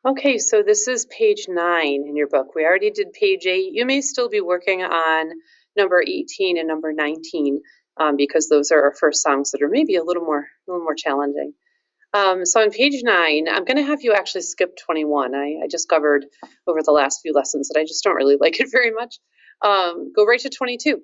Okay, so this is page 9 in your book. We already did page 8. You may still be working on number 18 and number 19 because those are our first songs that are maybe a little more challenging. So on page 9, I'm going to have you actually skip 21. I discovered over the last few lessons that I just don't really like it very much. Go right to 22.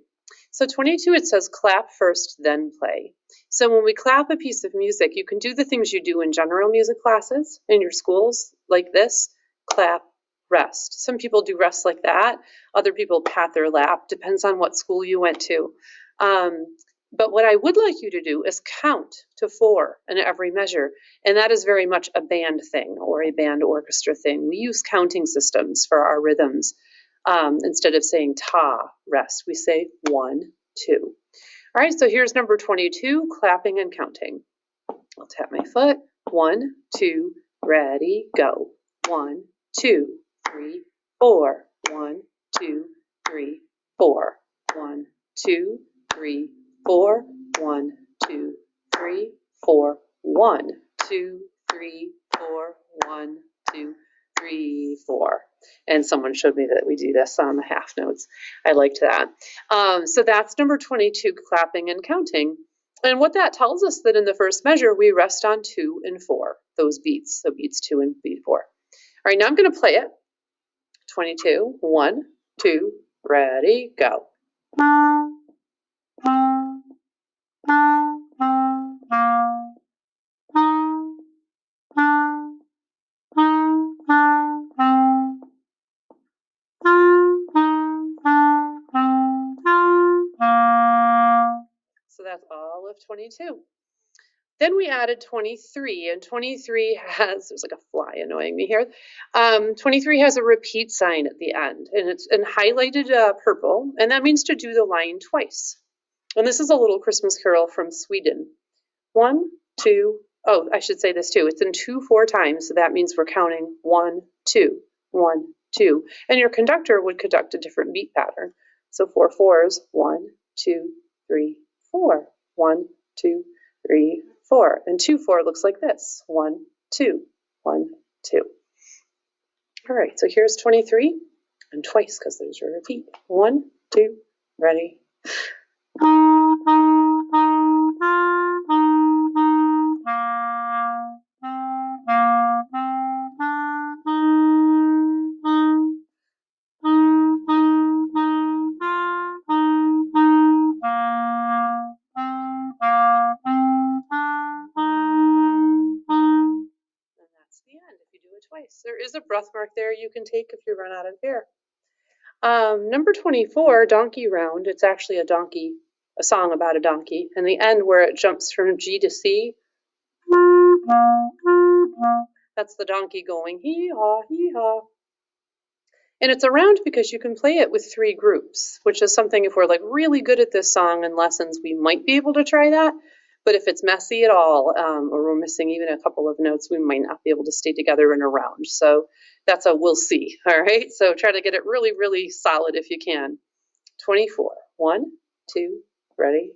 So 22, it says clap first, then play. So when we clap a piece of music, you can do the things you do in general music classes in your schools, like this: clap, rest. Some people do rest like that. Other people pat their lap. Depends on what school you went to. But what I would like you to do is count to 4 in every measure. And that is very much a band thing or a band orchestra thing. We use counting systems for our rhythms. Instead of saying ta, rest, we say 1, 2. All right, so here's number 22, clapping and counting. I'll tap my foot. 1, 2, ready, go. 1, 2, 3, 4. 1, 2, 3, 4. 1, 2, 3, 4. 1, 2, 3, 4. 1, 2, 3, 4. 1, 2, 3, 4. And someone showed me that we do this on the half notes. I liked that. So that's number 22, clapping and counting. And what that tells us that in the first measure, we rest on 2 and 4, those beats. So beats 2 and beat 4. All right, now I'm going to play it. 22, 1, 2, ready, go. So that's all of 22. Then we added 23, and 23 has, there's like a fly annoying me here. 23 has a repeat sign at the end, and it's in highlighted purple, and that means to do the line twice. And this is a little Christmas carol from Sweden. 1, 2, oh, I should say this too. It's in 2/4 times, so that means we're counting 1, 2, 1, 2. And your conductor would conduct a different beat pattern. So 4 4s, 1, 2, 3, 4. 1, 2, 3, 4. And 2 4 looks like this: 1, 2, 1, 2. All right, so here's 23, and twice because there's a repeat. 1, 2, ready. Twice. There is a breath mark there you can take if you run out of air. Number 24, Donkey Round. It's actually a song about a donkey. And the end where it jumps from G to C, that's the donkey going hee-haw, hee-haw. And it's a round because you can play it with 3 groups, which is something, if we're like really good at this song in lessons, we might be able to try that. But if it's messy at all, or we're missing even a couple of notes, we might not be able to stay together in a round. So that's a we'll see. All right, so try to get it really, really solid if you can. 24, 1, 2, ready.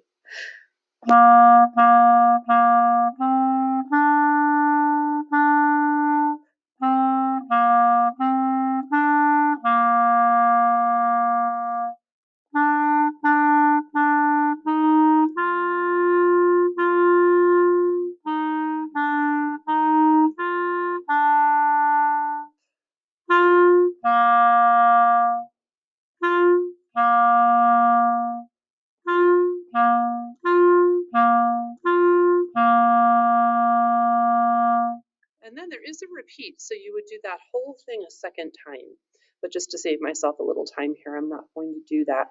And then there is a repeat, so you would do that whole thing a second time. But just to save myself a little time here, I'm not going to do that.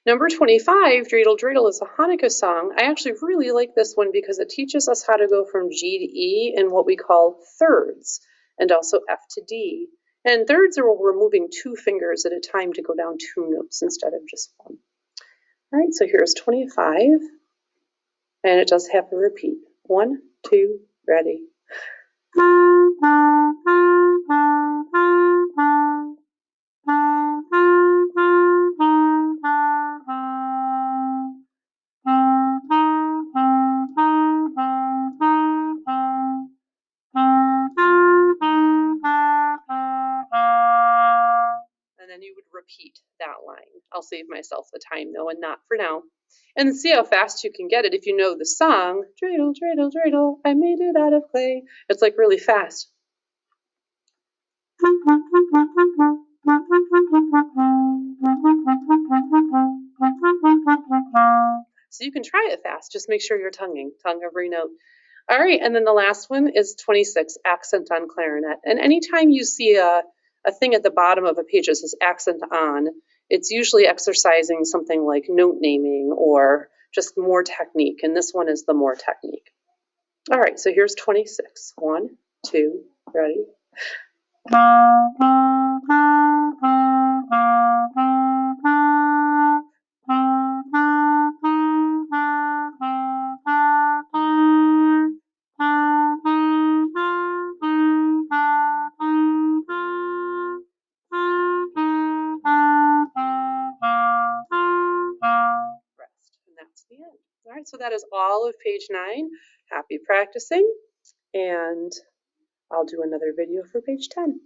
Number 25, Dreidel Dreidel, is a Hanukkah song. I actually really like this one because it teaches us how to go from G to E in what we call thirds, and also F to D. And thirds are where we're moving 2 fingers at a time to go down 2 notes instead of just 1. All right, so here's 25, and it does have a repeat. 1, 2, ready. repeat that line. I'll save myself the time though, and not for now. And see how fast you can get it if you know the song. Dreidel, dreidel, dreidel, I made it out of clay. It's like really fast. So you can try it fast, just make sure you're tongue every note. All right, and then the last one is 26, accent on clarinet. And anytime you see a thing at the bottom of a page that says accent on, it's usually exercising something like note naming or just more technique, and this one is the more technique. All right, so here's 26. 1, 2, ready? That's the end. All right, so that is all of page 9. Happy practicing, and I'll do another video for page 10.